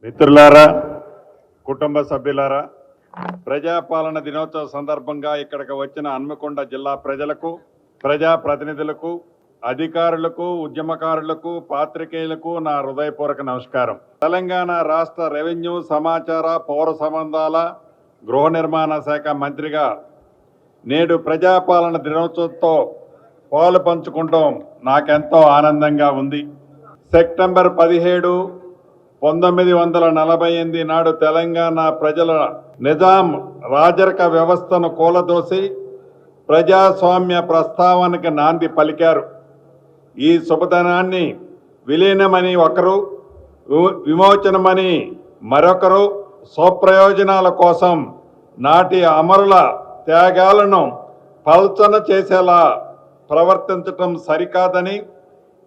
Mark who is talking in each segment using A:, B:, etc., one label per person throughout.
A: మిత్రులారా, కుటుంబ సభ్యులారా, ప్రజాపాలన దినోత్సవ సందర్భంగా ఇక్కడికి వచ్చిన హన్మకొండ జిల్లా ప్రజలకు, ప్రజాప్రతినిధులకు, అధికారులకు, ఉద్యమకారులకు, పాత్రికేయులకు నా హృదయపూర్వక నమస్కారం. తెలంగాణ రాష్ట్ర రెవెన్యూ, సమాచార, పౌర సంబంధాల, గృహ నిర్మాణ శాఖ మంత్రిగా నేడు ప్రజాపాలన దినోత్సవంతో పాలు పంచుకుంటాం నాకెంతో ఆనందంగా ఉంది. సెప్టెంబర్ 17, 1948 నాడు తెలంగాణ ప్రజల నిజాం రాజరిక వ్యవస్థను కూలదోసి ప్రజాస్వామ్య ప్రస్తావనకి నాంది పలికారు. ఈ శుభదినాన్ని విలీనమని ఒకరు, విమోచనమని మరొకరు స్వప్రయోజనాల కోసం నాటి అమరుల త్యాగాలను పల్చన చేసేలా ప్రవర్తించటం సరికాదని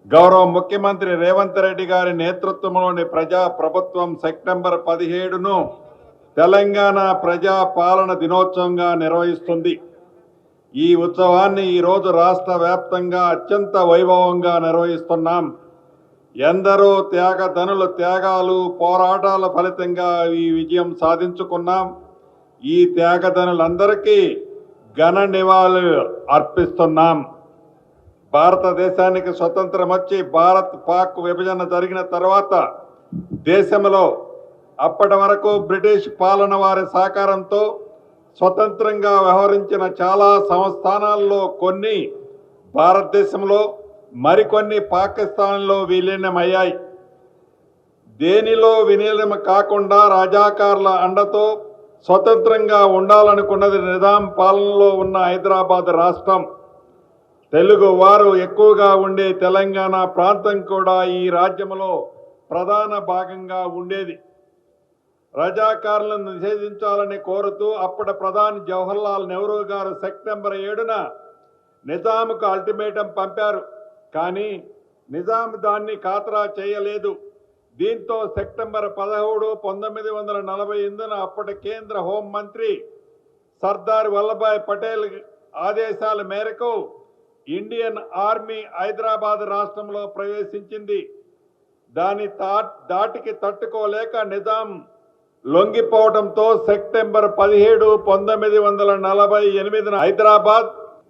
A: గౌరవ ముఖ్యమంత్రి రేవంత్ రెడ్డి గారి నేతృత్వంలోని ప్రజా ప్రభుత్వం సెప్టెంబర్ 17ను తెలంగాణ ప్రజా పాలన దినోత్సవంగా నిర్వహిస్తుంది. ఈ ఉత్సవాన్ని ఈరోజు రాష్ట్ర వ్యాప్తంగా అత్యంత వైభవంగా నిర్వహిస్తున్నాం. ఎందరో త్యాగధనుల త్యాగాలు, పోరాటాల ఫలితంగా ఈ విజయం సాధించుకున్నాం. ఈ త్యాగధనులందరికీ ఘన నివాళులు అర్పిస్తున్నాం. భారతదేశానికి స్వతంత్రం వచ్చి భారత్ పాక్ విభజన జరిగిన తర్వాత దేశంలో అప్పటి వరకు బ్రిటిష్ పాలన వారి సహకారంతో స్వతంత్రంగా వ్యవహరించిన చాలా సంస్థానాల్లో కొన్ని భారతదేశంలో, మరికొన్ని పాకిస్తాన్లో విలీనమయ్యాయి. దేనిలో విలీనం కాకుండా రజాకార్ల అండతో స్వతంత్రంగా ఉండాలనుకున్నది నిజాం పాలనలో ఉన్న హైదరాబాద్ రాష్ట్రం. తెలుగు వారు ఎక్కువగా ఉండే తెలంగాణ ప్రాంతం కూడా ఈ రాజ్యంలో ప్రధాన భాగంగా ఉండేది. రజాకారులను నిషేధించాలని కోరుతూ అప్పటి ప్రధాని జవహర్లాల్ నెహ్రూ గారు సెప్టెంబర్ 7న నిజాంకు అల్టిమేటం పంపారు. కానీ నిజాం దాన్ని ఖాతరా చేయలేదు. దీంతో సెప్టెంబర్ 17, 1948న అప్పటి కేంద్ర హోంమంత్రి సర్దార్ వల్లభాయ్ పటేల్ ఆదేశాల మేరకు ఇండియన్ ఆర్మీ హైదరాబాద్ రాష్ట్రంలో ప్రవేశించింది. దాని దాటికి తట్టుకోలేక నిజాం లొంగిపోవడంతో సెప్టెంబర్ 17, 1948న హైదరాబాద్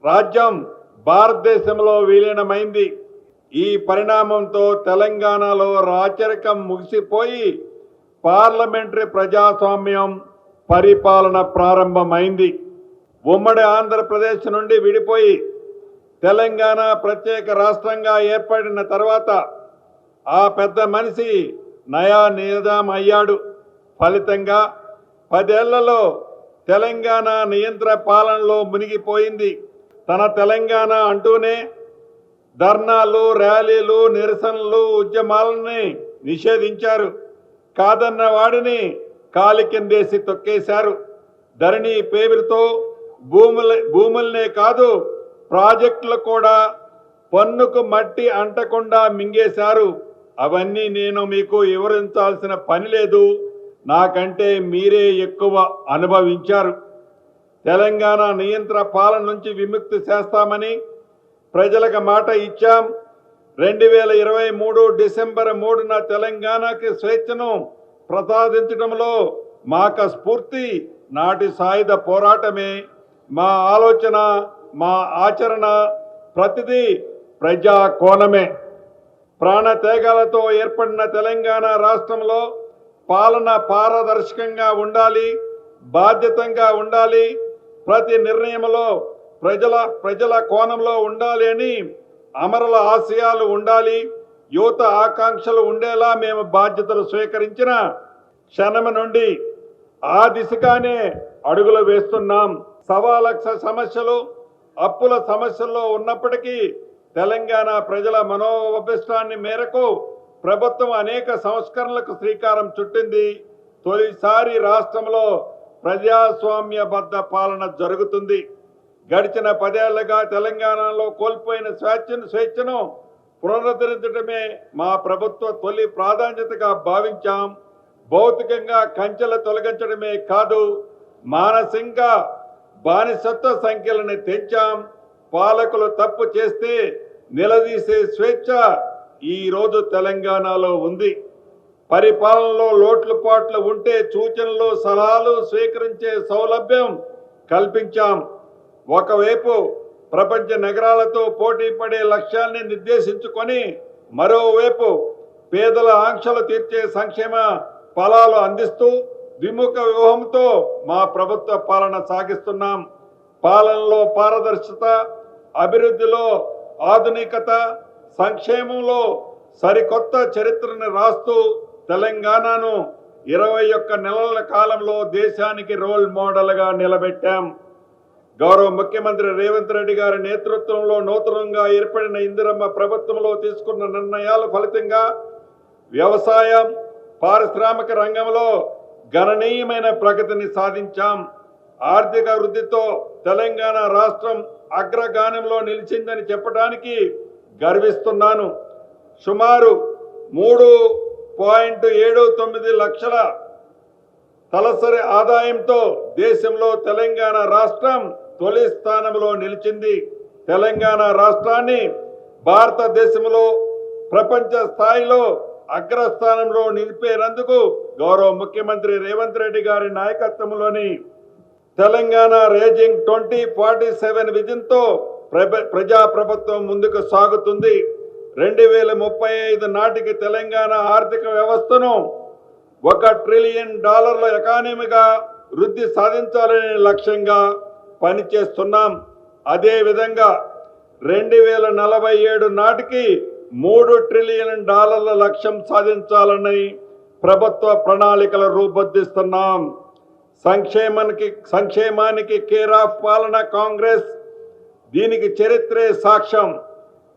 A: రాజ్యం భారతదేశంలో విలీనమైంది. ఈ పరిణామంతో తెలంగాణలో రాచరికం ముగిసిపోయి పార్లమెంటరీ ప్రజాస్వామ్యం పరిపాలన ప్రారంభమైంది. ఉమ్మడి ఆంధ్రప్రదేశ్ నుండి విడిపోయి తెలంగాణ ప్రత్యేక రాష్ట్రంగా ఏర్పడిన తర్వాత ఆ పెద్ద మనిషి నయా నిజాం అయ్యాడు. ఫలితంగా 10 ఏళ్లలో తెలంగాణ నియంత్ర పాలనలో మునిగిపోయింది. తన తెలంగాణ అంటూనే ధర్నాలు, ర్యాలీలు, నిరసనలు, ఉద్యమాలని నిషేధించారు. కాదన్న వాడిని కాలి కిందేసి తొక్కేశారు. ధరణి పేరుతో భూములనే కాదు, ప్రాజెక్టులు కూడా పన్నుకు మట్టి అంటకుండా మింగేశారు. అవన్నీ నేను మీకు వివరించాల్సిన పని లేదు, నాకంటే మీరే ఎక్కువ అనుభవించారు. తెలంగాణ నియంత్ర పాలన నుంచి విముక్తి చేస్తామని ప్రజలకు మాట ఇచ్చాం. 2023 డిసెంబర్ 3న తెలంగాణకి స్వేచ్ఛను ప్రసాదించడంలో మాకు స్ఫూర్తి నాటి సాయుధ పోరాటమే. మా ఆలోచన, మా ఆచరణ ప్రతిదీ ప్రజా కోణమే. ప్రాణత్యాగాలతో ఏర్పడిన తెలంగాణ రాష్ట్రంలో పాలన పారదర్శకంగా ఉండాలి, బాధ్యతంగా ఉండాలి, ప్రతి నిర్ణయంలో ప్రజల కోణంలో ఉండాలి అని అమరుల ఆశయాలు ఉండాలి, యువత ఆకాంక్షలు ఉండేలా మేము బాధ్యతలు స్వీకరించిన క్షణం నుండి ఆ దిశగానే అడుగులు వేస్తున్నాం. 1.25 లక్ష సమస్యలు, అప్పుల సమస్యల్లో ఉన్నప్పటికీ తెలంగాణ ప్రజల మనోభిష్టాన్ని మేరకు ప్రభుత్వం అనేక సంస్కరణలకు శ్రీకారం చుట్టింది. తొలిసారి రాష్ట్రంలో ప్రజాస్వామ్యబద్ధ పాలన జరుగుతుంది. గడిచిన 10 ఏళ్లుగా తెలంగాణలో కోల్పోయిన స్వేచ్ఛను పునరుద్ధరించడమే మా ప్రభుత్వ తొలి ప్రాధాన్యతగా భావించాం. భౌతికంగా కంచెలు తొలగించడమే కాదు, మానసికంగా బానిసత్వ సంఖ్యలను తెంచాం. పాలకులు తప్పు చేస్తే నిలదీసే స్వేచ్ఛ ఈ రోజు తెలంగాణలో ఉంది. పరిపాలనలో లోట్లుపాట్లు ఉంటే సూచనలు సలహాలు స్వీకరించే సౌలభ్యం కల్పించాం. ఒకవైపు ప్రపంచ నగరాలతో పోటీ పడే లక్ష్యాన్ని నిర్దేశించుకొని మరోవైపు పేదల ఆంక్షలు తీర్చే సంక్షేమ ఫలాలు అందిస్తూ విముఖ వ్యూహంతో మా ప్రభుత్వ పాలన సాగిస్తున్నాం. పాలనలో పారదర్శకత, అభివృద్ధిలో ఆధునికత, సంక్షేమంలో సరికొత్త చరిత్రను రాస్తూ తెలంగాణను 21 నెలల కాలంలో దేశానికి రోల్ మోడల్గా నిలబెట్టాం. గౌరవ ముఖ్యమంత్రి రేవంత్ రెడ్డి గారి నేతృత్వంలో నూతనంగా ఏర్పడిన ఇందిరమ్మ ప్రభుత్వంలో తీసుకున్న నిర్ణయాల ఫలితంగా వ్యవసాయం, పారిశ్రామిక రంగంలో గణనీయమైన ప్రగతిని సాధించాం. ఆర్థిక వృద్ధితో తెలంగాణ రాష్ట్రం అగ్రగానంలో నిలిచిందని చెప్పడానికి గర్విస్తున్నాను. సుమారు 3.79 లక్షల తలసరి ఆదాయంతో దేశంలో తెలంగాణ రాష్ట్రం తొలి స్థానంలో నిలిచింది. తెలంగాణ రాష్ట్రాన్ని భారతదేశంలో ప్రపంచ స్థాయిలో అగ్రస్థానంలో నిలిపేందుకు గౌరవ ముఖ్యమంత్రి రేవంత్ రెడ్డి గారి నాయకత్వంలోని తెలంగాణ రేజింగ్ 2047 విజన్తో ప్రజాప్రభుత్వం ముందుకు సాగుతుంది. 2035 నాటికి తెలంగాణ ఆర్థిక వ్యవస్థను $1 ట్రిలియన్ ఎకానమీగా వృద్ధి సాధించాలనే లక్ష్యంగా పనిచేస్తున్నాం. అదేవిధంగా 2047 నాటికి $3 ట్రిలియన్ లక్ష్యం సాధించాలని ప్రభుత్వ ప్రణాళికలు రూపొందిస్తున్నాం. సంక్షేమానికి కేర్ ఆఫ్ పాలన కాంగ్రెస్, దీనికి చరిత్రే సాక్ష్యం.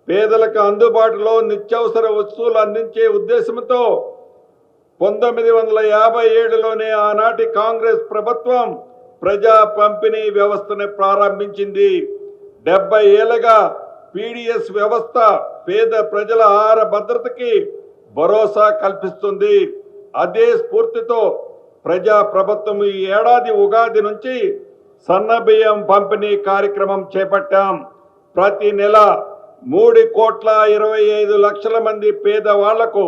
A: పేదలకు అందుబాటులో నిత్యావసర వస్తువులు అందించే ఉద్దేశంతో 1957లోనే ఆనాటి కాంగ్రెస్ ప్రభుత్వం ప్రజా పంపిణీ వ్యవస్థను ప్రారంభించింది. 70 ఏళ్లుగా పీడీఎస్ వ్యవస్థ పేద ప్రజల ఆహార భద్రతకి భరోసా కల్పిస్తుంది. అదే స్ఫూర్తితో ప్రజా ప్రభుత్వం ఈ ఏడాది ఉగాది నుంచి సన్నబియ్యం పంపిణీ కార్యక్రమం చేపట్టాం. ప్రతి నెల 3,25,00,000 మంది పేదవాళ్లకు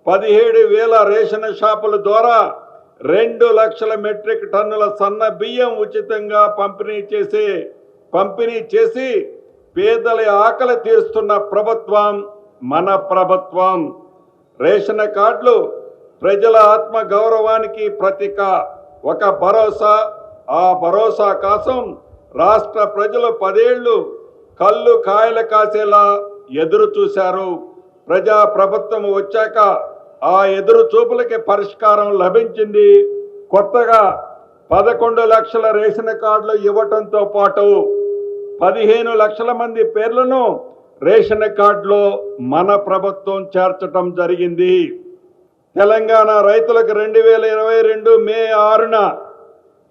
A: 17,000 రేషన్ షాపుల ద్వారా 2 లక్షల మెట్రిక్ టన్నుల సన్న బియ్యం ఉచితంగా పంపిణీ చేసి పేదల ఆకలి తీరుస్తున్న ప్రభుత్వం మన ప్రభుత్వం. రేషన్ కార్డులు ప్రజల ఆత్మ గౌరవానికి ప్రతీక, ఒక భరోసా. ఆ భరోసా కోసం రాష్ట్ర ప్రజలు 10 ఏళ్లు కళ్ళు కాయలు కాసేలా ఎదురు చూశారు. ప్రజా ప్రభుత్వం వచ్చాక ఆ ఎదురు చూపులకి పరిష్కారం లభించింది. కొత్తగా 11 లక్షల రేషన్ కార్డులు ఇవ్వటంతో పాటు 15 లక్షల మంది పేర్లను రేషన్ కార్డులో మన ప్రభుత్వం చేర్చడం జరిగింది. తెలంగాణ రైతులకు 2022 మే 6న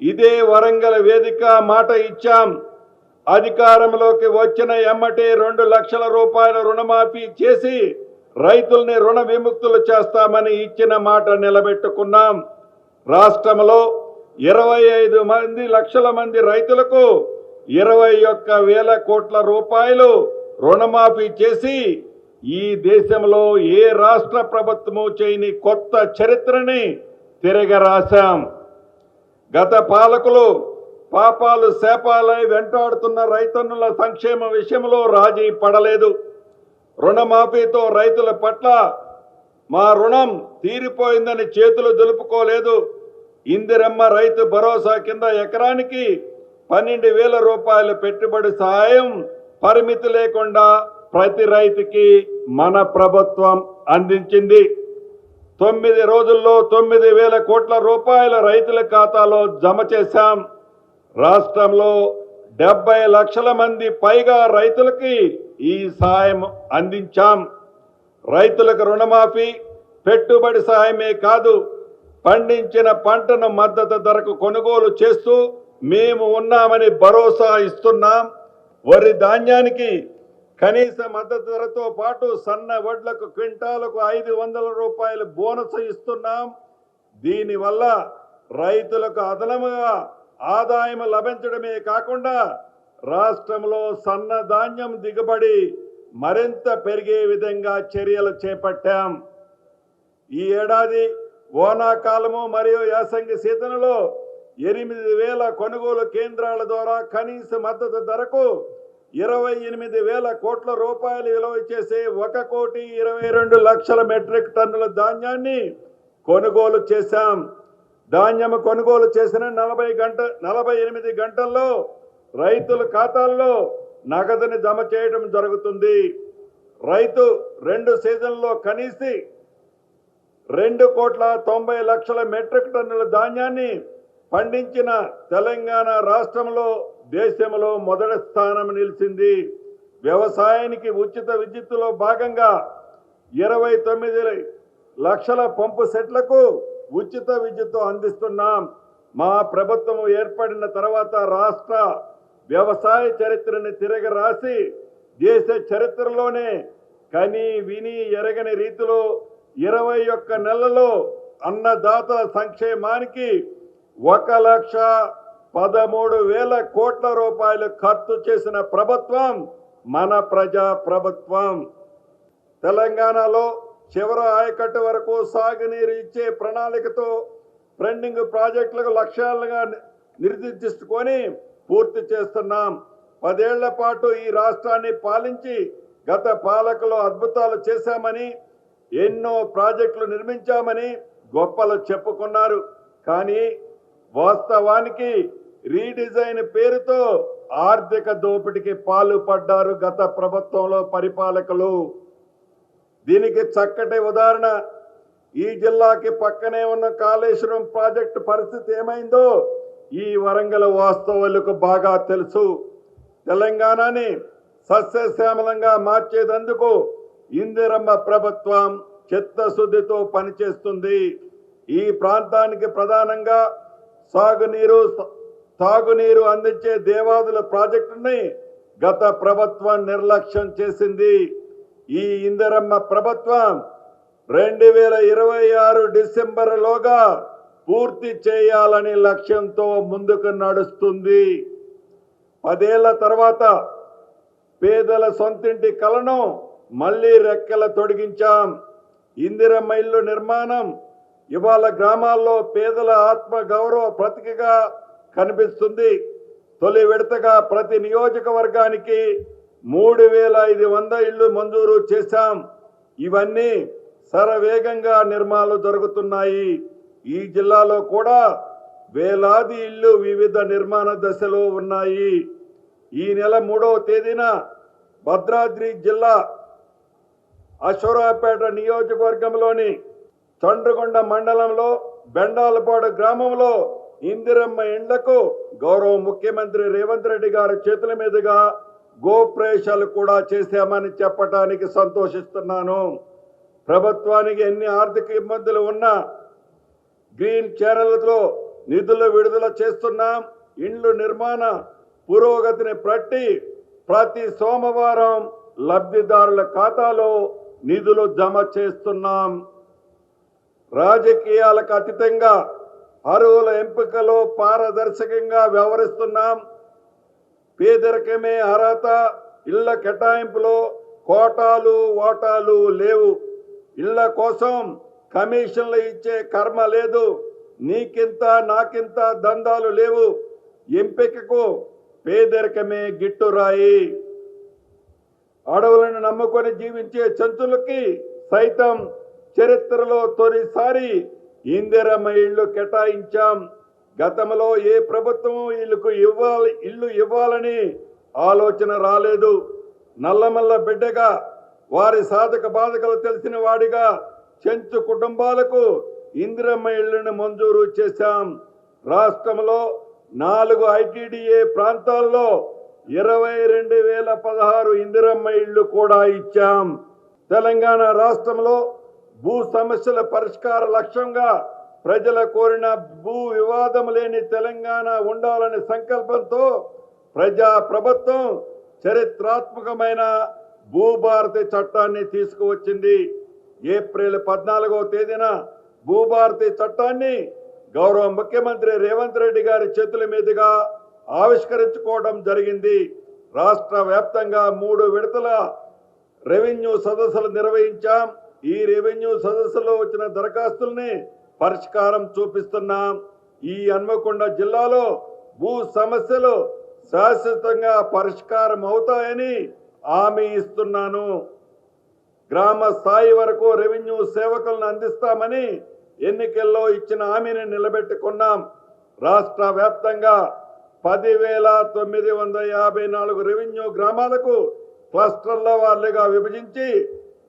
A: ఇదే వరంగల్ వేదిక మాట ఇచ్చాం. అధికారంలోకి వచ్చిన ఎమ్మటే 2 లక్షల రూపాయల రుణమాఫీ చేసి రైతుల్ని రుణ విముక్తులు చేస్తామని ఇచ్చిన మాట నిలబెట్టుకున్నాం. రాష్ట్రంలో 25 లక్షల మంది రైతులకు 21,000 కోట్ల రూపాయలు రుణమాఫీ చేసి ఈ దేశంలో ఏ రాష్ట్ర ప్రభుత్వము చేయని కొత్త చరిత్రని తిరగరాశాం. గత పాలకులు పాపాలు శాపాలై వెంటాడుతున్న రైతన్నుల సంక్షేమ విషయంలో రాజీ పడలేదు. రుణమాఫీతో రైతుల పట్ల మా రుణం తీరిపోయిందని చేతులు దులుపుకోలేదు. ఇందిరమ్మ రైతు భరోసా కింద ఎకరానికి 12,000 రూపాయల పెట్టుబడి సహాయం పరిమితి లేకుండా ప్రతి రైతుకి మన ప్రభుత్వం అందించింది. 9 రోజుల్లో 9,000 కోట్ల రూపాయల రైతుల ఖాతాలో జమ చేశాం. రాష్ట్రంలో 70 లక్షల మంది పైగా రైతులకి ఈ సాయం అందించాం. రైతులకు రుణమాఫీ, పెట్టుబడి సాయమే కాదు, పండించిన పంటను మద్దతు ధరకు కొనుగోలు చేస్తూ మేము ఉన్నామని భరోసా ఇస్తున్నాం. వరి ధాన్యానికి కనీస మద్దతు ధరతో పాటు సన్న వడ్లకు క్వింటాలకు 500 రూపాయల బోనస్ ఇస్తున్నాం. దీనివల్ల రైతులకు అదనముగా ఆదాయం లభించడమే కాకుండా రాష్ట్రంలో సన్న ధాన్యం దిగుబడి మరింత పెరిగే విధంగా చర్యలు చేపట్టాం. ఈ ఏడాది వానాకాలము మరియు యాసంగి సీజన్లో 8,000 కొనుగోలు కేంద్రాల ద్వారా కనీస మద్దతు ధరకు 28,000 కోట్ల రూపాయలు విలువ చేసే 1,22,00,000 మెట్రిక్ టన్నుల ధాన్యాన్ని కొనుగోలు చేశాం. ధాన్యం కొనుగోలు చేసిన 48 గంటల్లో రైతుల ఖాతాల్లో నగదుని జమ చేయడం జరుగుతుంది. రైతు 2 సీజన్లో కనీసి 2,90,00,000 మెట్రిక్ టన్నుల ధాన్యాన్ని పండించిన తెలంగాణ రాష్ట్రంలో దేశంలో మొదటి స్థానం నిలిచింది. వ్యవసాయానికి ఉచిత విద్యుత్తులో భాగంగా 29 లక్షల పంపు సెట్లకు ఉచిత విద్యుత్తు అందిస్తున్నాం. మా ప్రభుత్వం ఏర్పడిన తర్వాత రాష్ట్ర వ్యవసాయ చరిత్రని తిరగరాసి దేశ చరిత్రలోనే కని విని ఎరగని రీతిలో 21 నెలల్లో అన్నదాతల సంక్షేమానికి 1,13,000 కోట్ల రూపాయలు ఖర్చు చేసిన ప్రభుత్వం మన ప్రజా ప్రభుత్వం. తెలంగాణలో చివరి ఆయకట్టు వరకు సాగునీరు ఇచ్చే ప్రణాళికతో పెండింగ్ ప్రాజెక్టులకు లక్ష్యాలుగా నిర్దేశించుకొని పూర్తి చేస్తున్నాం. 10 ఏళ్ల పాటు ఈ రాష్ట్రాన్ని పాలించి గత పాలకులు అద్భుతాలు చేశామని, ఎన్నో ప్రాజెక్టులు నిర్మించామని గొప్పలు చెప్పుకున్నారు. కానీ వాస్తవానికి రీడిజైన్ పేరుతో ఆర్థిక దోపిడీకి పాల్పడ్డారు గత ప్రభుత్వంలో పరిపాలకులు. దీనికి చక్కటి ఉదాహరణ ఈ జిల్లాకి పక్కనే ఉన్న కాళేశ్వరం ప్రాజెక్టు పరిస్థితి ఏమైందో ఈ వరంగల్ వాస్తవాలకు బాగా తెలుసు. తెలంగాణని సస్యశ్యామలంగా మార్చేందుకు ఇందిరమ్మ ప్రభుత్వం చిత్తశుద్ధితో పనిచేస్తుంది. ఈ ప్రాంతానికి ప్రధానంగా తాగునీరు అందించే దేవాదుల ప్రాజెక్టుని గత ప్రభుత్వం నిర్లక్ష్యం చేసింది. ఈ ఇందిరమ్మ ప్రభుత్వం 2026 డిసెంబర్లోగా పూర్తి చేయాలని లక్ష్యంతో ముందుకు నడుస్తుంది. 10 ఏళ్ల తర్వాత పేదల సొంతింటి కలను మళ్లీ రెక్కల తొడిగించాం. ఇందిరమ్మ ఇల్లు నిర్మాణం ఇవాళ గ్రామాల్లో పేదల ఆత్మ గౌరవ ప్రతీకగా కనిపిస్తుంది. తొలి విడతగా ప్రతి నియోజకవర్గానికి 3,500 ఇళ్లు మంజూరు చేశాం. ఇవన్నీ శరవేగంగా నిర్మాణాలు జరుగుతున్నాయి. ఈ జిల్లాలో కూడా వేలాది ఇళ్లు వివిధ నిర్మాణ దశలో ఉన్నాయి. ఈ నెల 3వ తేదీన భద్రాద్రి జిల్లా అశ్వరావుపేట నియోజకవర్గంలోని చండ్రగొండ మండలంలో బెండాలపాడు గ్రామంలో ఇందిరమ్మ ఇండ్లకు గౌరవ ముఖ్యమంత్రి రేవంత్ రెడ్డి గారి చేతుల మీదుగా గోప్రేషాలు కూడా చేశామని చెప్పడానికి సంతోషిస్తున్నాను. ప్రభుత్వానికి ఎన్ని ఆర్థిక ఇబ్బందులు ఉన్నా గ్రీన్ ఛానల్తో నిధులు విడుదల చేస్తున్నాం. ఇండ్లు నిర్మాణ పురోగతిని ప్రతి సోమవారం లబ్ధిదారుల ఖాతాలో నిధులు జమ చేస్తున్నాం. రాజకీయాలకు అతీతంగా అర్హుల ఎంపికలో పారదర్శకంగా వ్యవహరిస్తున్నాం. పేదరికమే అర్హత, ఇళ్ల కేటాయింపులో కోటాలు ఓటాలు లేవు. ఇళ్ల కోసం కమిషన్లు ఇచ్చే కర్మ లేదు. నీకింత నాకింత దందాలు లేవు. ఎంపికకు పేదరికమే గిట్టురాయి. అడవులను నమ్ముకొని జీవించే జంతువులకి సైతం చరిత్రలో తొలిసారి ఇందిరమ్మ ఇళ్లు కేటాయించాం. గతంలో ఏ ప్రభుత్వం ఇల్లు ఇవ్వాలని ఆలోచన రాలేదు. నల్లమల్ల బిడ్డగా వారి సాధక బాధకలు తెలిసిన వాడిగా చెంచు కుటుంబాలకు ఇందిరమ్మ ఇళ్లను మంజూరు చేశాం. రాష్ట్రంలో 4 ఐటీడీఏ ప్రాంతాల్లో 22,016 ఇందిరమ్మ ఇళ్లు కూడా ఇచ్చాం. తెలంగాణ రాష్ట్రంలో భూ సమస్యల పరిష్కార లక్ష్యంగా ప్రజల కోరిన భూ వివాదం లేని తెలంగాణ ఉండాలనే సంకల్పంతో ప్రజా ప్రభుత్వం చరిత్రాత్మకమైన భూభారతి చట్టాన్ని తీసుకువచ్చింది. ఏప్రిల్ 14వ తేదీన భూభారతి చట్టాన్ని గౌరవ ముఖ్యమంత్రి రేవంత్ రెడ్డి గారి చేతుల మీదుగా ఆవిష్కరించుకోవడం జరిగింది. రాష్ట్ర వ్యాప్తంగా 3 విడతల రెవెన్యూ సదస్సులు నిర్వహించాం. ఈ రెవెన్యూ సదస్సులో వచ్చిన దరఖాస్తుల్ని పరిష్కారం చూపిస్తున్నాం. ఈ హన్మకొండ జిల్లాలో భూ సమస్యలు శాశ్వతంగా పరిష్కారం అవుతాయని హామీ ఇస్తున్నాను. గ్రామ స్థాయి వరకు రెవెన్యూ సేవకులను అందిస్తామని ఎన్నికల్లో ఇచ్చిన హామీని నిలబెట్టుకున్నాం. రాష్ట్ర వ్యాప్తంగా 10,954 రెవెన్యూ గ్రామాలకు క్లస్టర్ల వారీగా విభజించి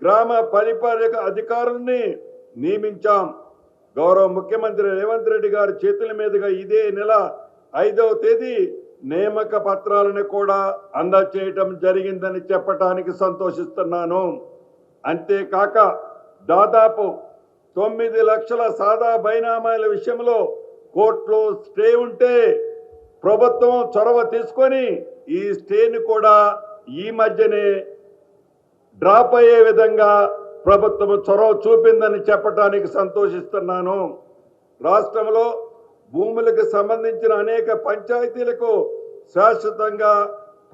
A: గ్రామ పరిపాలక అధికారుల్ని నియమించాం. గౌరవ ముఖ్యమంత్రి రేవంత్ రెడ్డి గారి చేతుల మీదుగా ఇదే నెల 5వ తేదీ నియామక పత్రాలను కూడా అందజేయటం జరిగిందని చెప్పటానికి సంతోషిస్తున్నాను. అంతేకాక దాదాపు 9 లక్షల సాదా బైనామాల విషయంలో కోర్టులో స్టే ఉంటే ప్రభుత్వం చొరవ తీసుకొని ఈ స్టేని కూడా ఈ మధ్యనే డ్రాప్ అయ్యే విధంగా ప్రభుత్వం చొరవ చూపిందని చెప్పడానికి సంతోషిస్తున్నాను. రాష్ట్రంలో భూములకు సంబంధించిన అనేక పంచాయతీలకు శాశ్వతంగా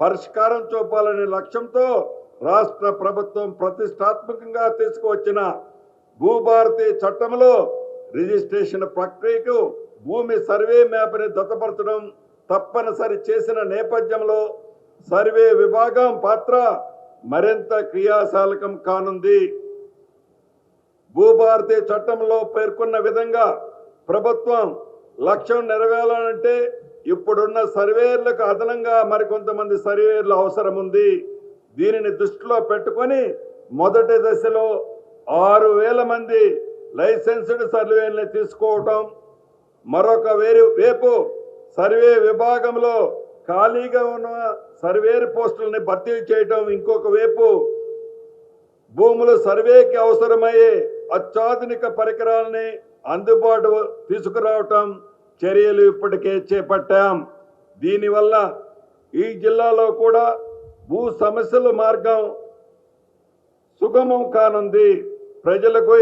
A: పరిష్కారం చూపాలనే లక్ష్యంతో రాష్ట్ర ప్రభుత్వం ప్రతిష్టాత్మకంగా తీసుకువచ్చిన భూభారతి చట్టంలో రిజిస్ట్రేషన్ ప్రక్రియకు భూమి సర్వే మ్యాప్ని జతపరచడం తప్పనిసరి చేసిన నేపథ్యంలో సర్వే విభాగం పాత్ర మరింత క్రియాశీలకం కానుంది. భూభారతి చట్టంలో పేర్కొన్న విధంగా ప్రభుత్వం లక్ష్యం నెరవేరాలంటే ఇప్పుడున్న సర్వేయర్లకు అదనంగా మరికొంతమంది సర్వేయర్లు అవసరం ఉంది. దీనిని దృష్టిలో పెట్టుకొని మొదటి దశలో 6,000 మంది లైసెన్స్డ్ సర్వేయర్ని తీసుకోవటం, మరొక వైపు సర్వే విభాగంలో ఖాళీగా ఉన్న సర్వేయర్ పోస్టులని భర్తీ చేయటం, ఇంకొక వైపు భూముల సర్వేకి అవసరమయ్యే అత్యాధునిక పరికరాలని అందుబాటు తీసుకురావటం చర్యలు ఇప్పటికే చేపట్టాం. దీనివల్ల ఈ జిల్లాలో కూడా భూ సమస్యల మార్గం సుగమం కానుంది. ప్రజలకు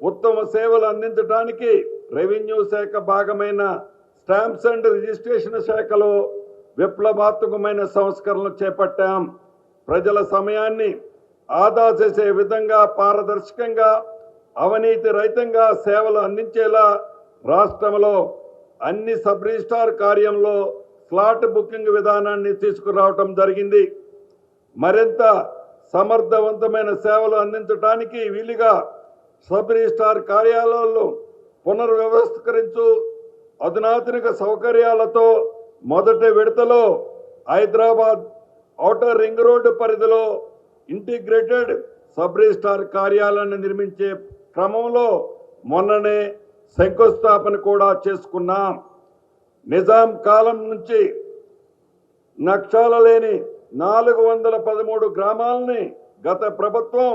A: ఉత్తమ సేవలు అందించడానికి రెవెన్యూ శాఖ భాగమైన స్టాంప్స్ అండ్ రిజిస్ట్రేషన్ శాఖలో విప్లవాత్మకమైన సంస్కరణలు చేపట్టాం. ప్రజల సమయాన్ని ఆదా చేసే విధంగా పారదర్శకంగా అవినీతి రహితంగా సేవలు అందించేలా రాష్ట్రంలో అన్ని సబ్ రిజిస్ట్రార్ కార్యంలో స్లాట్ బుకింగ్ విధానాన్ని తీసుకురావటం జరిగింది. మరింత సమర్థవంతమైన సేవలు అందించడానికి వీలుగా సబ్ రిజిస్ట్రార్ కార్యాలయాల్లో పునర్వ్యవస్థీకరించు అధునాతనిక సౌకర్యాలతో మొదటి విడతలో హైదరాబాద్ ఔటర్ రింగ్ రోడ్డు పరిధిలో ఇంటిగ్రేటెడ్ సబ్ రిజిస్ట్రార్ కార్యాలయాన్ని నిర్మించే క్రమంలో మొన్ననే శంకుస్థాపన కూడా చేసుకున్నాం. నిజాం కాలం నుంచి నక్షాల లేని 413 గ్రామాలని గత ప్రభుత్వం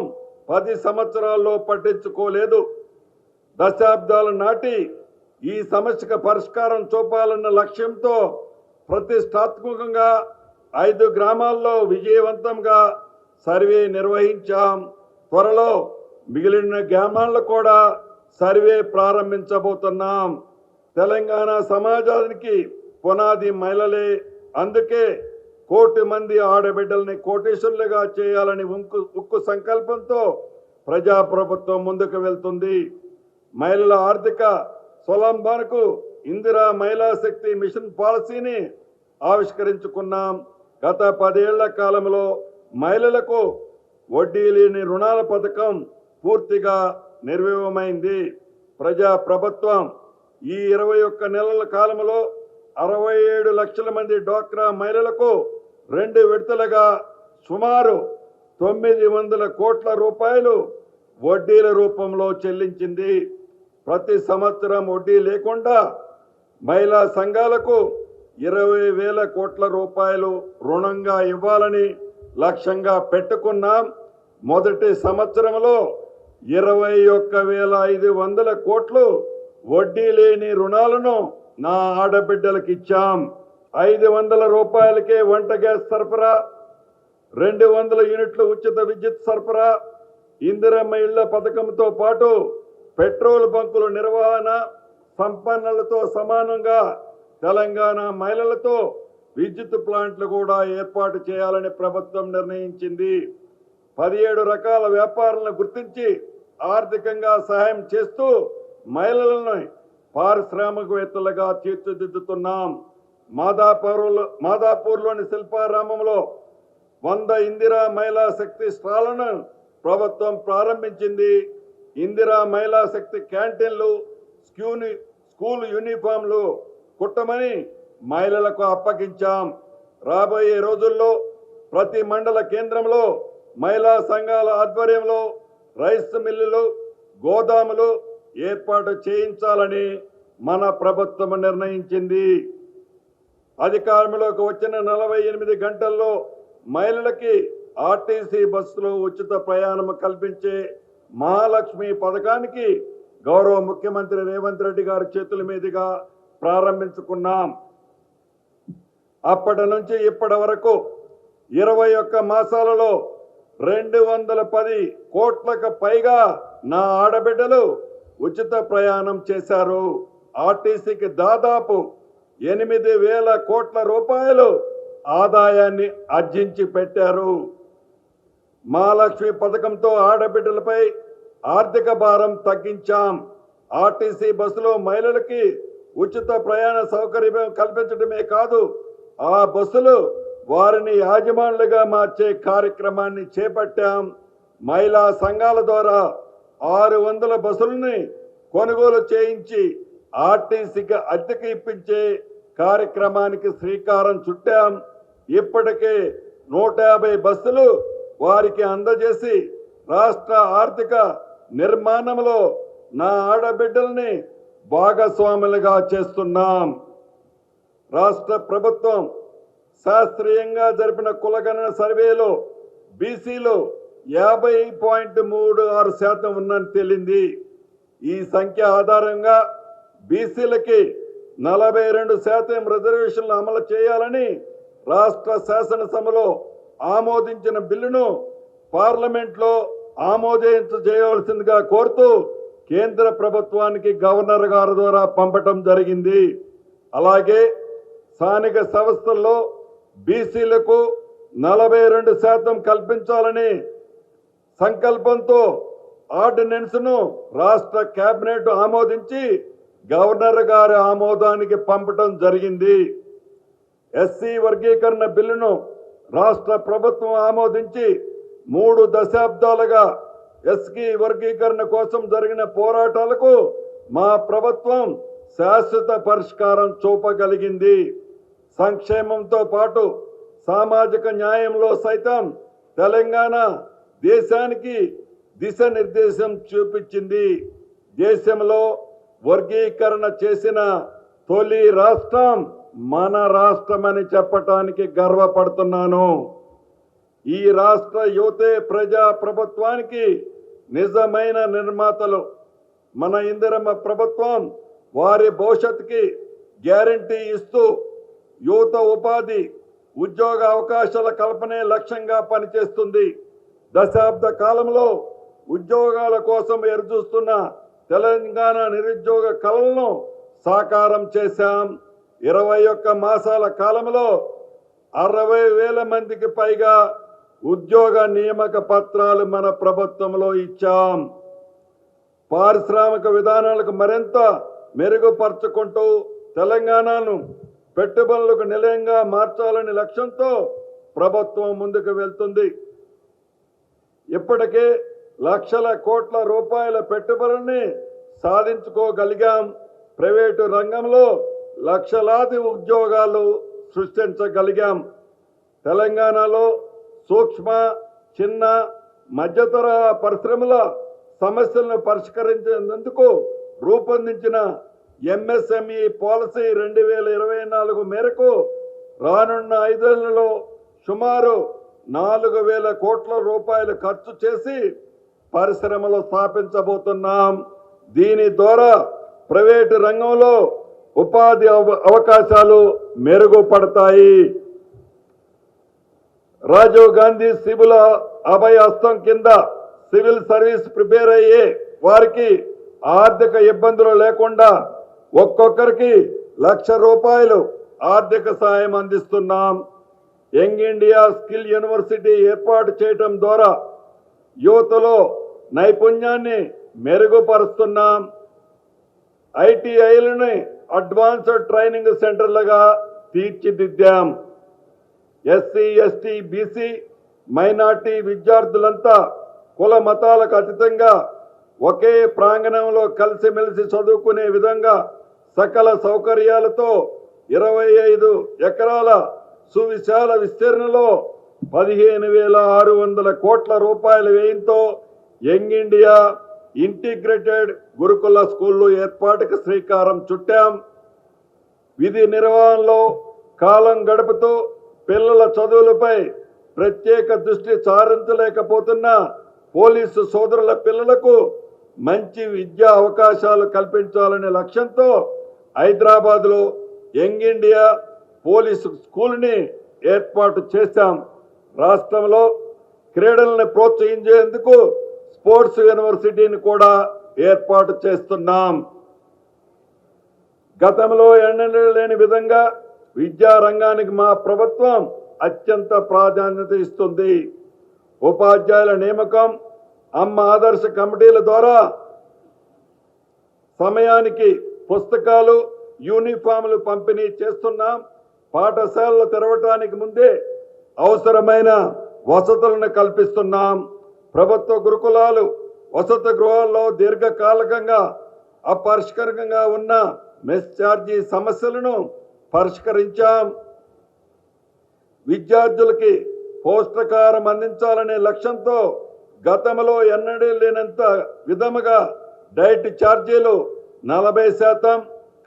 A: 10 సంవత్సరాల్లో పట్టించుకోలేదు. దశాబ్దాల నాటి ఈ సమస్యకు పరిష్కారం చూపాలన్న లక్ష్యంతో ప్రతిష్టాత్మకంగా 5 గ్రామాల్లో విజయవంతంగా సర్వే నిర్వహించాం. త్వరలో మిగిలిన గ్రామాల్లో కూడా సర్వే ప్రారంభించబోతున్నాం. తెలంగాణ సమాజానికి పునాది మహిళలే. అందుకే 1,00,00,000 మంది ఆడబిడ్డల్ని కోటేశ్వరులుగా చేయాలని ఉక్కు సంకల్పంతో ప్రజాప్రభుత్వం ముందుకు వెళ్తుంది. మహిళల ఆర్థిక స్వలంబనకు ఇందిరా మహిళా శక్తి మిషన్ పాలసీని ఆవిష్కరించుకున్నాం. గత 10 ఏళ్ల కాలంలో మహిళలకు వడ్డీ లేని రుణాల పథకం పూర్తిగా నిర్వీర్యమైంది. ప్రజాప్రభుత్వం ఈ 21 నెలల కాలంలో 67 లక్షల మంది డ్వాక్రా మహిళలకు 2 విడతలుగా సుమారు 900 కోట్ల రూపాయలు వడ్డీల రూపంలో చెల్లించింది. ప్రతి సంవత్సరం వడ్డీ లేకుండా మహిళా సంఘాలకు 20,000 కోట్ల రూపాయలు రుణంగా ఇవ్వాలని లక్ష్యంగా పెట్టుకున్నాం. మొదటి సంవత్సరంలో 21,500 కోట్లు వడ్డీ లేని రుణాలను నా ఆడబిడ్డలకు ఇచ్చాం. 500 రూపాయలకే వంట గ్యాస్ సరఫరా, 200 యూనిట్ల ఉచిత విద్యుత్ సరఫరా, ఇందిరమ్మ ఇళ్ల పథకంతో పాటు పెట్రోల్ బంకుల నిర్వహణ, సంపన్నులతో సమానంగా తెలంగాణ మహిళలతో విద్యుత్ ప్లాంట్లు కూడా ఏర్పాటు చేయాలని ప్రభుత్వం నిర్ణయించింది. 17 రకాల వ్యాపారాలను గుర్తించి ఆర్థికంగా సహాయం చేస్తూ మహిళలను పారిశ్రామికవేత్తలుగా తీర్చిదిద్దుతున్నాం. మాదాపూర్లోని శిల్పారామంలో 100 ఇందిరా మహిళా శక్తి స్టాళ్లను ప్రభుత్వం ప్రారంభించింది. ఇందిరా మహిళా శక్తి క్యాంటీన్లు, స్కూల్ యూనిఫామ్లు కుట్టమని మహిళలకు అప్పగించాం. రాబోయే రోజుల్లో ప్రతి మండల కేంద్రంలో మహిళా సంఘాల ఆధ్వర్యంలో రైస్ మిల్లులు, గోదాములు ఏర్పాటు చేయించాలని మన ప్రభుత్వం నిర్ణయించింది. అధికారంలోకి వచ్చిన 48 గంటల్లో మహిళలకి ఆర్టీసీ బస్సులో ఉచిత ప్రయాణం కల్పించే మహాలక్ష్మి పథకానికి గౌరవ ముఖ్యమంత్రి రేవంత్ రెడ్డి గారి చేతుల మీదుగా ప్రారంభించుకున్నాం. అప్పటి నుంచి ఇప్పటి వరకు 21 మాసాలలో 210 కోట్లకు పైగా నా ఆడబిడ్డలు ఉచిత ప్రయాణం చేశారు. ఆర్టీసీకి దాదాపు 8,000 కోట్ల రూపాయలు ఆదాయాన్ని ఆర్జించి పెట్టారు. మహాలక్ష్మి పథకంతో ఆడబిడ్డలపై ఆర్థిక భారం తగ్గించాం. ఆర్టీసీ బస్సులో మహిళలకి ఉచిత ప్రయాణ సౌకర్యం కల్పించడమే కాదు, ఆ బస్సులు వారిని యాజమానులుగా మార్చే కార్యక్రమాన్ని చేపట్టాం. మహిళా సంఘాల ద్వారా 600 బస్సులని కొనుగోలు చేయించి ఆర్టీసీకి అద్దెకి ఇప్పించే కార్యక్రమానికి శ్రీకారం చుట్టాం. ఇప్పటికే 150 బస్సులు వారికి అందజేసి రాష్ట్ర ఆర్థిక నిర్మాణంలో నా ఆడబిడ్డల్ని భాగస్వాములుగా చేస్తున్నాం. రాష్ట్ర ప్రభుత్వం శాస్త్రీయంగా జరిపిన కులగణన సర్వేలో బీసీలో 50.36% ఉందని తేలింది. ఈ సంఖ్య ఆధారంగా బీసీలకి 42% రిజర్వేషన్లు అమలు చేయాలని రాష్ట్ర శాసనసభలో ఆమోదించిన బిల్లును పార్లమెంట్లో చేయవలసిందిగా కోరుతూ కేంద్ర ప్రభుత్వానికి గవర్నర్ గారి ద్వారా పంపటం జరిగింది. అలాగే స్థానిక సంస్థల్లో బీసీలకు 42% కల్పించాలని సంకల్పంతో ఆర్డినెన్స్ ను రాష్ట్ర కేబినెట్ ఆమోదించి గవర్నర్ గారి ఆమోదానికి పంపటం జరిగింది. ఎస్సీ వర్గీకరణ బిల్లును రాష్ట్ర ప్రభుత్వం ఆమోదించి 3 దశాబ్దాలుగా ఎస్సీ వర్గీకరణ కోసం జరిగిన పోరాటాలకు మా ప్రభుత్వం శాశ్వత పరిష్కారం చూపగలిగింది. సంక్షేమంతో పాటు సామాజిక న్యాయంలో సైతం తెలంగాణ దేశానికి దిశానిర్దేశం చూపించింది. దేశంలో వర్గీకరణ చేసిన తొలి రాష్ట్రం మన రాష్ట్రమని చెప్పటానికి గర్వపడుతున్నాను. ఈ రాష్ట్ర యువతే ప్రజా ప్రభుత్వానికి నిజమైన నిర్మాతలు. మన ఇందిరమ్మ ప్రభుత్వం వారి భవిష్యత్తుకి గ్యారంటీ ఇస్తూ యువత ఉపాధి, ఉద్యోగ అవకాశాల కల్పనే లక్ష్యంగా పనిచేస్తుంది. దశాబ్ద కాలంలో ఉద్యోగాల కోసం ఎదురుచూస్తున్న తెలంగాణ నిరుద్యోగ కళలను సాకారం చేశాం. 21 మాసాల కాలంలో 60,000 మందికి పైగా ఉద్యోగ నియామక పత్రాలు మన ప్రభుత్వంలో ఇచ్చాం. పారిశ్రామిక విధానాలకు మరింత మెరుగుపరుచుకుంటూ తెలంగాణను పెట్టుబడులకు నిలయంగా మార్చాలనే లక్ష్యంతో ప్రభుత్వం ముందుకు వెళ్తుంది. ఇప్పటికే లక్షల కోట్ల రూపాయల పెట్టుబడుల్ని సాధించుకోగలిగాం. ప్రైవేటు రంగంలో లక్షలాది ఉద్యోగాలు సృష్టించగలిగాం. తెలంగాణలో సూక్ష్మ, చిన్న, మధ్యతరహా పరిశ్రమల సమస్యలను పరిష్కరించేందుకు రూపొందించిన ఎంఎస్ఎంఈ పాలసీ 2024 మేరకు రానున్న 5 ఏళ్లలో సుమారు 4,000 కోట్ల రూపాయలు ఖర్చు చేసి పరిశ్రమలు స్థాపించబోతున్నాం. దీని ద్వారా ప్రైవేటు రంగంలో ఉపాధి అవకాశాలు మెరుగుపడతాయి. రాజీవ్ గాంధీ సివిల్ అభయ హస్తం కింద సివిల్ సర్వీస్ ప్రిపేర్ అయ్యే వారికి ఆర్థిక ఇబ్బందులు లేకుండా ఒక్కొక్కరికి ₹1,00,000 ఆర్థిక సాయం అందిస్తున్నాం. యంగ్ ఇండియా స్కిల్ యూనివర్సిటీ ఏర్పాటు చేయడం ద్వారా యువతలో నైపుణ్యాన్ని మెరుగుపరుస్తున్నాం. ఐటీఐలని అడ్వాన్స్డ్ ట్రైనింగ్ సెంటర్లుగా తీర్చిదిద్దాం. ఎస్సీ, ఎస్టీ, బీసీ, మైనార్టీ విద్యార్థులంతా కుల మతాలకు అతీతంగా ఒకే ప్రాంగణంలో కలిసిమెలిసి చదువుకునే విధంగా సకల సౌకర్యాలతో 25 ఎకరాల సువిశాల విస్తీర్ణంలో 15,600 కోట్ల రూపాయల వ్యయంతో యంగ్ ఇండియా ఇంటిగ్రేటెడ్ గురుకుల స్కూళ్లు ఏర్పాటుకు శ్రీకారం చుట్టాం. విధి నిర్వహణలో కాలం గడుపుతూ పిల్లల చదువులపై ప్రత్యేక దృష్టి సారించలేకపోతున్న పోలీసు సోదరుల పిల్లలకు మంచి విద్యా అవకాశాలు కల్పించాలనే లక్ష్యంతో హైదరాబాద్లో యంగ్ ఇండియా పోలీసు స్కూల్ని ఏర్పాటు చేశాం. రాష్ట్రంలో క్రీడలను ప్రోత్సహించేందుకు స్పోర్ట్స్ యూనివర్సిటీని కూడా ఏర్పాటు చేస్తున్నాం. గతంలో ఎన్నడూ లేని విధంగా విద్యా రంగానికి మా ప్రభుత్వం అత్యంత ప్రాధాన్యత ఇస్తుంది. ఉపాధ్యాయుల నియామకం, అమ్మ ఆదర్శ కమిటీల ద్వారా సమయానికి పుస్తకాలు, యూనిఫామ్లు పంపిణీ చేస్తున్నాం. పాఠశాలలు తెరవడానికి ముందే అవసరమైన వసతులను కల్పిస్తున్నాం. ప్రభుత్వ గురుకులాలు, వసతి గృహాల్లో దీర్ఘకాలికంగా అపరిష్కరంగా ఉన్న మెస్ ఛార్జీ సమస్యలను పరిష్కరించాం. విద్యార్థులకి పౌష్టికాహారం అందించాలనే లక్ష్యంతో గతంలో ఎన్నడూ లేనంత విధముగా డైట్ ఛార్జీలు 40%,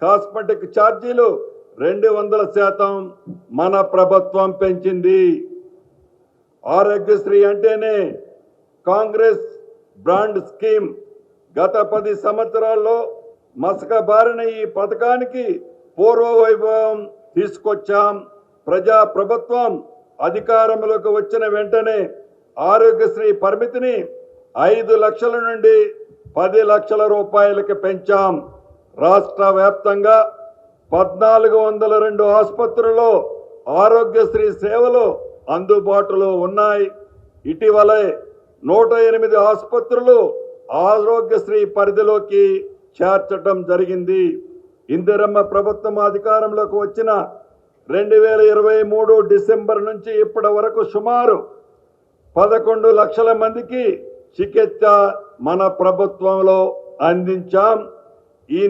A: కాస్మెటిక్ ఛార్జీలు 200% మన ప్రభుత్వం పెంచింది. ఆరోగ్యశ్రీ అంటేనే కాంగ్రెస్ బ్రాండ్ స్కీమ్. గత 10 సంవత్సరాల్లో మసకబారిన ఈ పథకానికి పూర్వ వైభవం తీసుకొచ్చాం. ప్రజా ప్రభుత్వం అధికారంలోకి వచ్చిన వెంటనే ఆరోగ్యశ్రీ పరిమితిని 5 లక్షల నుండి 10 లక్షల రూపాయలకి పెంచాం. రాష్ట్ర వ్యాప్తంగా 1402 ఆసుపత్రుల్లో ఆరోగ్యశ్రీ సేవలు అందుబాటులో ఉన్నాయి. ఇటీవలే 108 ఆసుపత్రులు ఆరోగ్యశ్రీ పరిధిలోకి చేర్చడం జరిగింది. ఇందిరమ్మ ప్రభుత్వం అధికారంలోకి వచ్చిన 2023 డిసెంబర్ నుంచి ఇప్పటి వరకు సుమారు 11 లక్షల మందికి చికిత్స మన ప్రభుత్వంలో అందించాం. ఈ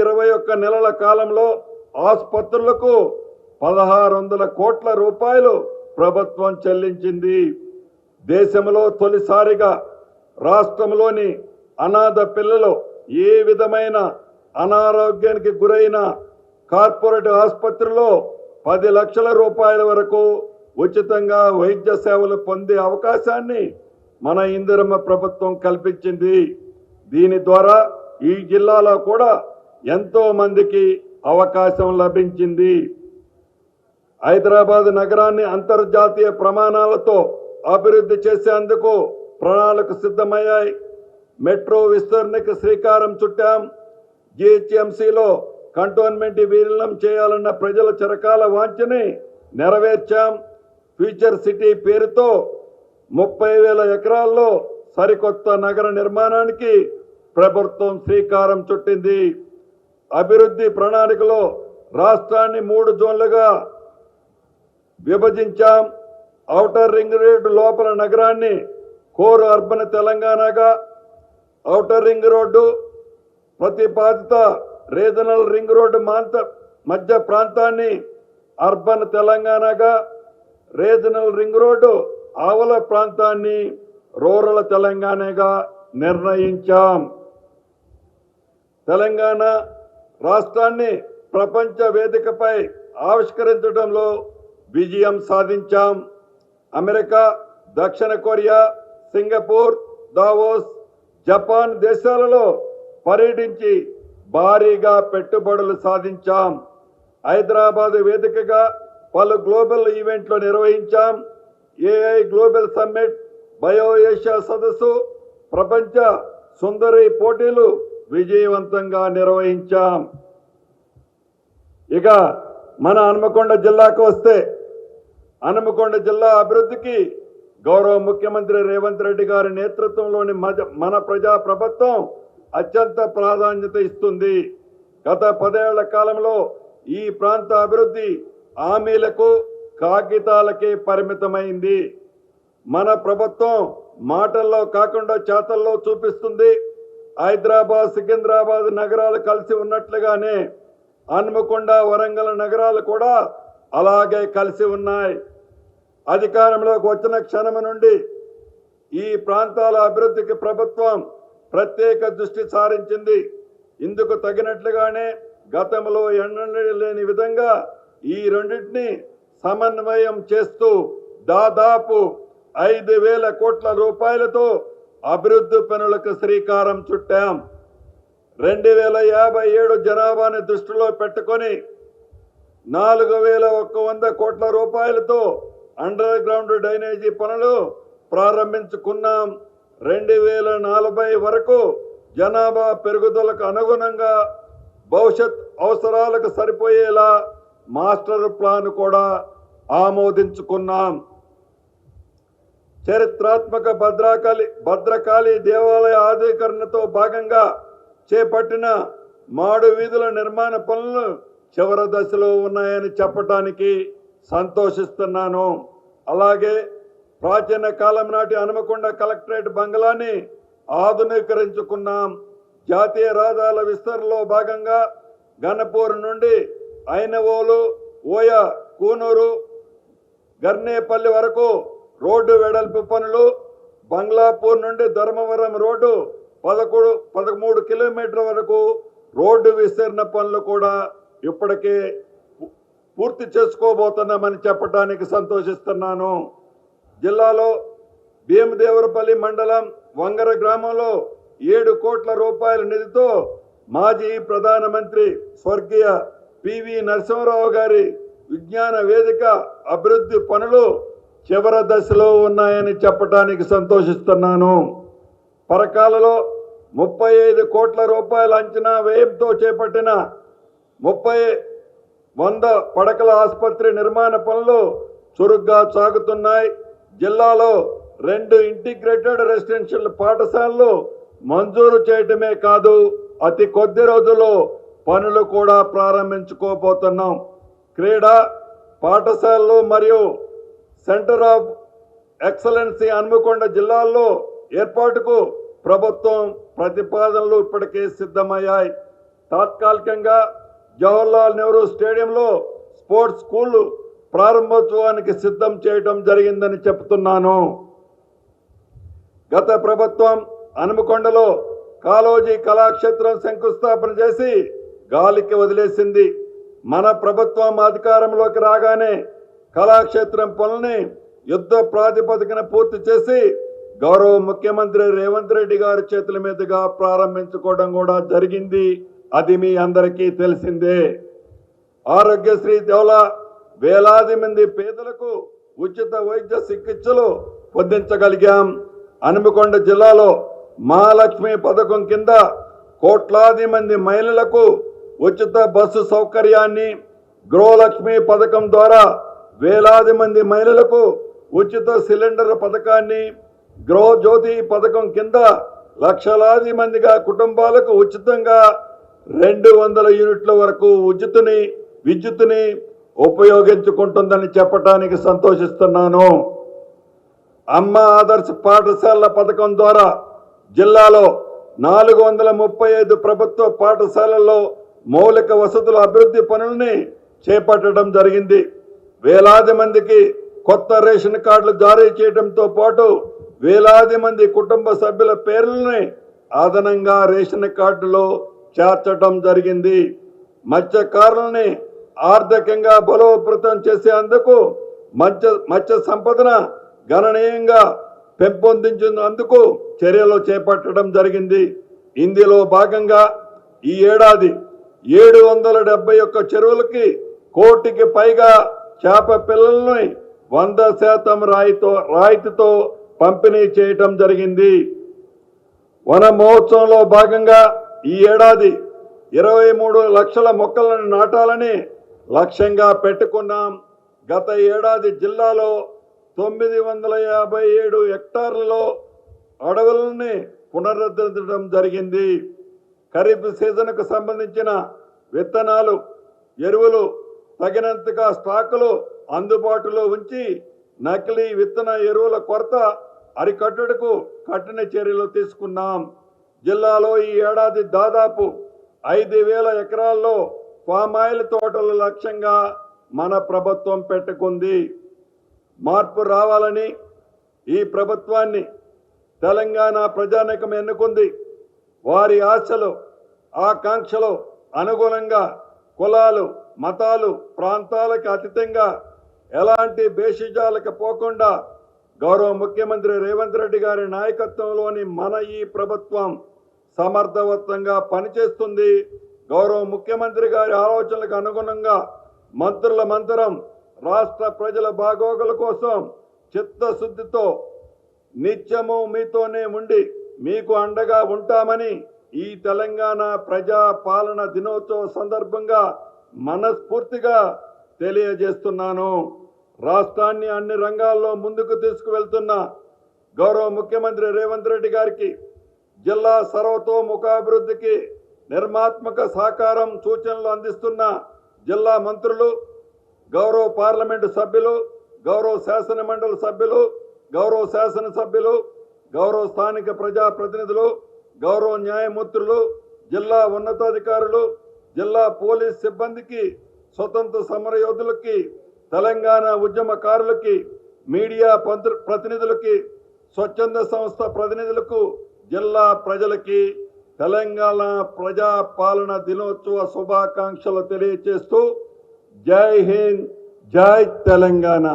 A: 21 నెలల కాలంలో ఆసుపత్రులకు 1600 కోట్ల రూపాయలు ప్రభుత్వం చెల్లించింది. దేశంలో తొలిసారిగా రాష్ట్రంలోని అనాథ పిల్లలు ఏ విధమైన అనారోగ్యానికి గురైన కార్పొరేట్ ఆసుపత్రిలో 10 లక్షల రూపాయల వరకు ఉచితంగా వైద్య సేవలు పొందే అవకాశాన్ని మన ఇందిరమ్మ ప్రభుత్వం కల్పించింది. దీని ద్వారా ఈ జిల్లాలో కూడా ఎంతో మందికి అవకాశం లభించింది. హైదరాబాద్ నగరాన్ని అంతర్జాతీయ ప్రమాణాలతో అభివృద్ధి చేసేందుకు ప్రణాళిక సిద్ధమయ్యాయి. మెట్రో విస్తరణకు శ్రీకారం చుట్టాం. జిహెచ్ఎంసీలో కంటోన్మెంట్ విలీనం చేయాలన్న ప్రజల చిరకాల వాంఛని నెరవేర్చాం. ఫ్యూచర్ సిటీ పేరుతో 30,000 ఎకరాల్లో సరికొత్త నగర నిర్మాణానికి ప్రభుత్వం శ్రీకారం చుట్టింది. అభివృద్ధి ప్రణాళికలో రాష్ట్రాన్ని 3 జోన్లుగా విభజించాం. ఔటర్ రింగ్ రోడ్డు లోపల నగరాన్ని కోర్ అర్బన్ తెలంగాణగా, ఔటర్ రింగ్ రోడ్డు ప్రతిపాదిత రీజనల్ రింగ్ రోడ్డు మధ్య ప్రాంతాన్ని అర్బన్ తెలంగాణగా, రీజనల్ రింగ్ రోడ్డు ఆవల ప్రాంతాన్ని రూరల్ తెలంగాణగా నిర్ణయించాం. తెలంగాణ రాష్ట్రాన్ని ప్రపంచ వేదికపై ఆవిష్కరించడంలో విజయం సాధించాం. అమెరికా, దక్షిణ కొరియా, సింగపూర్, దావోస్, జపాన్ దేశాలలో పర్యటించి భారీగా పెట్టుబడులు సాధించాం. హైదరాబాద్ వేదికగా పలు గ్లోబల్ ఈవెంట్లు నిర్వహించాం. AI global summit, bio Asia సదస్సు, ప్రపంచ సుందరి పోటీలు విజయవంతంగా నిర్వహించాం. ఇక మన హన్మకొండ జిల్లాకు వస్తే, హన్మకొండ జిల్లా అభివృద్ధికి గౌరవ ముఖ్యమంత్రి రేవంత్ రెడ్డి గారి నేతృత్వంలోని మన ప్రజా ప్రభుత్వం అత్యంత ప్రాధాన్యత ఇస్తుంది. గత 10 ఏళ్ల కాలంలో ఈ ప్రాంత అభివృద్ధి హామీలకు కాగితాలకే పరిమితమైంది. మన ప్రభుత్వం మాటల్లో కాకుండా చేతల్లో చూపిస్తుంది. హైదరాబాద్, సికింద్రాబాద్ నగరాలు కలిసి ఉన్నట్లుగానే హన్మకొండ, వరంగల్ నగరాలు కూడా అలాగే కలిసి ఉన్నాయి. అధికారంలోకి వచ్చిన క్షణం నుండి ఈ ప్రాంతాల అభివృద్ధికి ప్రభుత్వం ప్రత్యేక దృష్టి సారించింది. ఇందుకు తగినట్లుగానే గతంలో ఎన్నడూ లేని విధంగా ఈ రెండింటిని సమన్వయం చేస్తూ దాదాపు 5,000 కోట్ల రూపాయలతో అభివృద్ధి పనులకు శ్రీకారం చుట్టాం. 2057 జనాభాని దృష్టిలో పెట్టుకొని 4,100 కోట్ల రూపాయలతో అండర్ గ్రౌండ్ డ్రైనేజీ పనులు ప్రారంభించుకున్నాం. 2040 వరకు జనాభా పెరుగుదలకు అనుగుణంగా భవిష్యత్ అవసరాలకు సరిపోయేలా మాస్టర్ ప్లాన్ కూడా ఆమోదించుకున్నాం. చరిత్రాత్మక భద్రకాళి దేవాలయ ఆధునీకరణతో భాగంగా చేపట్టిన మాడు వీధుల నిర్మాణ పనులు చివరి దశలో ఉన్నాయని చెప్పడానికి సంతోషిస్తున్నాను. అలాగే ప్రాచీన కాలం నాటి హన్మకొండ కలెక్టరేట్ బంగ్లాని ఆధునీకరించుకున్నాం. జాతీయ రహదారుల విస్తరణలో భాగంగా గన్నపూర్ నుండి ఐనవోలు, ఓయ, కూనూరు, గర్నేపల్లి వరకు రోడ్డు వెడల్పు పనులు, బంగ్లాపూర్ నుండి ధర్మవరం రోడ్డు 13 కిలోమీటర్ల వరకు రోడ్డు విస్తరణ పనులు కూడా ఇప్పటికే పూర్తి చేసుకోబోతున్నామని చెప్పడానికి సంతోషిస్తున్నాను. జిల్లాలో భీమదేవరపల్లి మండలం వంగర గ్రామంలో 7 కోట్ల రూపాయల నిధితో మాజీ ప్రధానమంత్రి స్వర్గీయ పివి నరసింహారావు గారి విజ్ఞాన వేదిక అభివృద్ధి పనులు చివరి దశలో ఉన్నాయని చెప్పడానికి సంతోషిస్తున్నాను. పరకాలలో 35 కోట్ల రూపాయల అంచనా వ్యయంతో చేపట్టిన 100 పడకల ఆసుపత్రి నిర్మాణ పనులు చురుగ్గా సాగుతున్నాయి. జిల్లాలో 2 ఇంటిగ్రేటెడ్ రెసిడెన్షియల్ పాఠశాలలు మంజూరు చేయటమే కాదు, అతి కొద్ది రోజుల్లో పనులు కూడా ప్రారంభించుకోబోతున్నాం. క్రీడా పాఠశాలలు మరియు సెంటర్ ఆఫ్ ఎక్సలెన్సీ హన్మకొండ జిల్లాల్లో ఏర్పాటుకు ప్రభుత్వం ప్రతిపాదనలు ఇప్పటికే సిద్ధమయ్యాయి. తాత్కాలికంగా జవహర్లాల్ నెహ్రూ స్టేడియంలో స్పోర్ట్స్ స్కూళ్లు ప్రారంభోత్సవానికి సిద్ధం చేయడం జరిగిందని చెప్తున్నాను. గత ప్రభుత్వం హన్మకొండలో కాళోజీ కళాక్షేత్రం శంకుస్థాపన చేసి గాలికి వదిలేసింది. మన ప్రభుత్వం అధికారంలోకి రాగానే కళాక్షేత్రం పనుల్ని యుద్ధ ప్రాతిపదికన పూర్తి చేసి గౌరవ ముఖ్యమంత్రి రేవంత్ రెడ్డి గారి చేతుల మీదుగా ప్రారంభించుకోవడం కూడా జరిగింది. అది మీ అందరికీ తెలిసిందే. ఆరోగ్యశ్రీ ద్వారా వేలాది మంది పేదలకు ఉచిత వైద్య చికిత్సలు పొందించగలిగాం. హన్మకొండ జిల్లాలో మహాలక్ష్మి పథకం కింద కోట్లాది మంది మహిళలకు ఉచిత బస్సు సౌకర్యాన్ని, గృహలక్ష్మి పథకం ద్వారా వేలాది మంది మహిళలకు ఉచిత సిలిండర్ పథకాన్ని, గృహజ్యోతి పథకం కింద లక్షలాది మందిగా కుటుంబాలకు ఉచితంగా 200 యూనిట్ల వరకు విద్యుత్తుని ఉపయోగించుకుంటుందని చెప్పడానికి సంతోషిస్తున్నాను. అమ్మ ఆదర్శ పాఠశాలల పథకం ద్వారా జిల్లాలో 435 ప్రభుత్వ పాఠశాలల్లో మౌలిక వసతుల అభివృద్ధి పనుల్ని చేపట్టడం జరిగింది. వేలాది మందికి కొత్త రేషన్ కార్డులు జారీ చేయడంతో పాటు వేలాది మంది కుటుంబ సభ్యుల పేర్లని అదనంగా రేషన్ కార్డులో చేర్చడం జరిగింది. మత్స్యకారులని ఆర్థికంగా బలోపేతం చేసేందుకు మత్స్య సంపదన గణనీయంగా పెంపొందించేందుకు చర్యలు చేపట్టడం జరిగింది. ఇందులో భాగంగా ఈ ఏడాది 771 చెరువులకి 1 కోటికి పైగా చేప పిల్లల్ని 100% రాయితీతో పంపిణీ చేయటం జరిగింది. వన మహోత్సవంలో భాగంగా ఈ ఏడాది 23 లక్షల మొక్కలను నాటాలని లక్ష్యంగా పెట్టుకున్నాం. గత ఏడాది జిల్లాలో 957 హెక్టార్లలో అడవులని పునరుద్ధరించడం జరిగింది. ఖరీఫ్ సీజన్కు సంబంధించిన విత్తనాలు, ఎరువులు తగినంతగా స్టాకులు అందుబాటులో ఉంచి నకిలీ విత్తన ఎరువుల కొరత అరికట్టుటకు కఠిన చర్యలు తీసుకున్నాం. జిల్లాలో ఈ ఏడాది దాదాపు 5,000 ఎకరాల్లో పామాయిల్ తోటల లక్ష్యంగా మన ప్రభుత్వం పెట్టుకుంది. మార్పు రావాలని ఈ ప్రభుత్వాన్ని తెలంగాణ ప్రజానీకం ఎన్నుకుంది. వారి ఆశలు, ఆకాంక్షలు అనుగుణంగా కులాలు, మతాలు, ప్రాంతాలకు అతీతంగా ఎలాంటి భేషజాలకు పోకుండా గౌరవ ముఖ్యమంత్రి రేవంత్ రెడ్డి గారి నాయకత్వంలోని మన ఈ ప్రభుత్వం సమర్థవంతంగా పనిచేస్తుంది. గౌరవ ముఖ్యమంత్రి గారి ఆలోచనలకు అనుగుణంగా మంత్రుల మంతరం రాష్ట్ర ప్రజల బాగోగుల కోసం చిత్తశుద్ధితో నిత్యము మీతోనే ఉండి మీకు అండగా ఉంటామని ఈ తెలంగాణ ప్రజా పాలన దినోత్సవ సందర్భంగా మనస్ఫూర్తిగా తెలియజేస్తున్నాను. రాష్ట్రాన్ని అన్ని రంగాల్లో ముందుకు తీసుకువెళ్తున్న గౌరవ ముఖ్యమంత్రి రేవంత్ రెడ్డి గారికి, జిల్లా సర్వతోముఖాభివృద్ధికి నిర్మాత్మక సహకారం, సూచనలు అందిస్తున్న జిల్లా మంత్రులు, గౌరవ పార్లమెంటు సభ్యులు, గౌరవ శాసనమండలి సభ్యులు, గౌరవ శాసనసభ్యులు, గౌరవ స్థానిక ప్రజాప్రతినిధులు, గౌరవ న్యాయమూర్తులు, జిల్లా ఉన్నతాధికారులు, జిల్లా పోలీస్ సిబ్బందికి, స్వతంత్ర సమరయోధులకి, తెలంగాణ ఉద్యమకారులకి, మీడియా ప్రతినిధులకి, స్వచ్ఛంద సంస్థ ప్రతినిధులకు, జిల్లా ప్రజలకి తెలంగాణ ప్రజా పాలన దినోత్సవ శుభాకాంక్షలు తెలియజేస్తూ జై హింద్, జై తెలంగాణ.